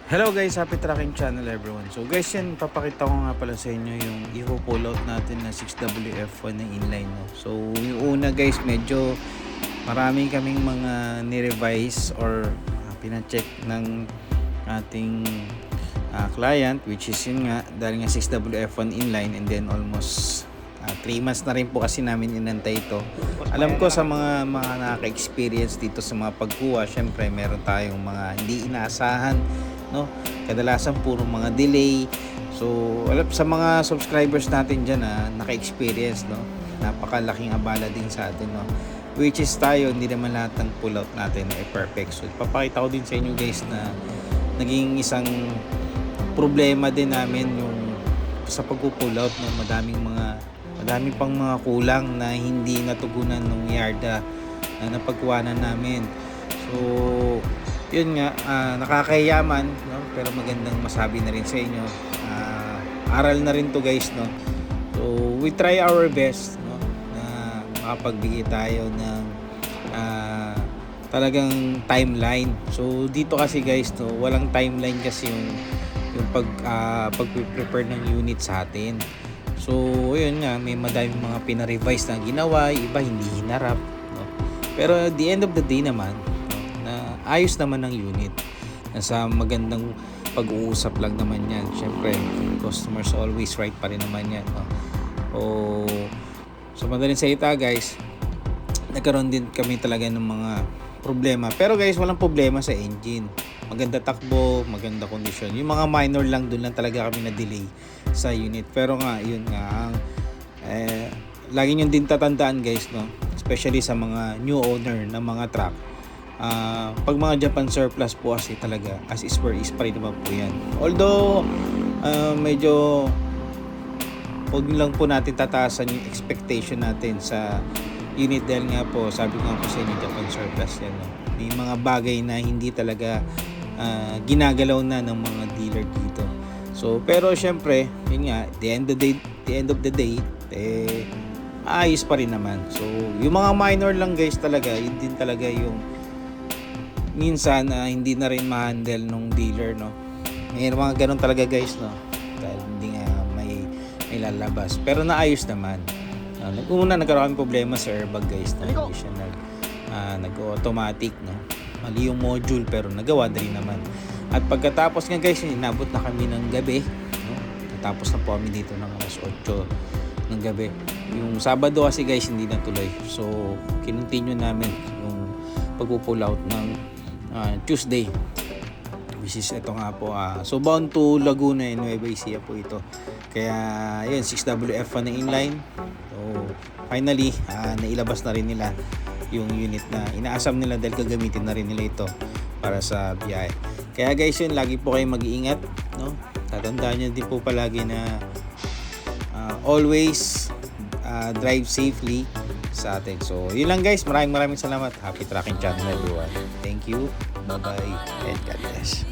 Hello guys, happy tracking channel everyone. So guys, yan papakita ko nga pala sa inyo yung i-pull out natin na 6WF1 na inline, no. So yung una guys, medyo marami kaming mga ni-revise or pina-check ng ating client, which is yun nga dahil nga 6WF1 inline, and then almost 3 months na rin po kasi namin inantay ito. Alam ko sa mga nakaka-experience dito sa mga pagkuha, syempre meron tayong mga hindi inaasahan, no, kadalasan puro mga delay. So alam, sa mga subscribers natin dyan na naka-experience, no, napakalaking abala din sa atin, no, which is tayo hindi naman lahat ng pull out natin ay perfect. So papakita ko din sa inyo guys na naging isang problema din namin yung sa pagpo-pull out, no, madami pang mga kulang na hindi natugunan ng yarda na napagkuhanan namin. So yun nga, nakakahiyaman, no? Pero magandang masabi na rin sa inyo, aral na rin to guys, no? So we try our best, no, na makapagbigay tayo ng talagang timeline. So dito kasi guys, no, walang timeline kasi yung pag-prepare ng unit sa atin. So yun nga, may madaming mga pina-revise na ginawa, iba hindi hinarap, no? Pero at the end of the day naman, ayos naman ng unit. Nasa magandang pag-uusap lang naman yan. Siyempre, customers always right pa rin naman yan, no? So madaling salita guys, nagkaroon din kami talaga ng mga problema. Pero guys, walang problema sa engine. Maganda takbo, maganda kondisyon. Yung mga minor lang, doon lang talaga kami na-delay sa unit. Pero nga, yun nga, lagi nyo din tatandaan guys, no? Especially sa mga new owner ng mga truck. Pag mga Japan surplus po kasi talaga as is per is pa rin naman po yan. Although medyo huwag lang po natin tataasan yung expectation natin sa unit dahil nga po sabi ko nga po sa inyo, Japan surplus yan, no? May mga bagay na hindi talaga ginagalaw na ng mga dealer dito. So pero syempre yun nga, the end of the day ayos pa rin naman. So yung mga minor lang guys talaga, yun din talaga yung minsan hindi na rin ma-handle nung dealer, no. May mga ganun talaga guys, no, dahil hindi nga may lalabas, pero naayos naman. Nagkaroon problema sa airbag guys, na hindi siya nag-automatic, no. Mali yung module pero nagawa na rin naman. At pagkatapos nga guys, inabot na kami ng gabi, no. Natapos na po kami dito ng alas 8 ng gabi. Yung Sabado kasi guys hindi natuloy, so kinontinue namin yung pagpo-pull out ng Tuesday, which is ito nga po, so bound to Laguna and Nueva Ecija po ito. Kaya yun, 6WF1 na inline. So finally nailabas na rin nila yung unit na inaasam nila dahil gagamitin na rin nila ito para sa biyahe. Kaya guys, yun, lagi po kayong mag-iingat, no? Tatandaan nyo din po palagi na always drive safely sa atin. So yun lang guys, maraming salamat. Happy tracking channel everyone. Thank you, bye bye, and God bless.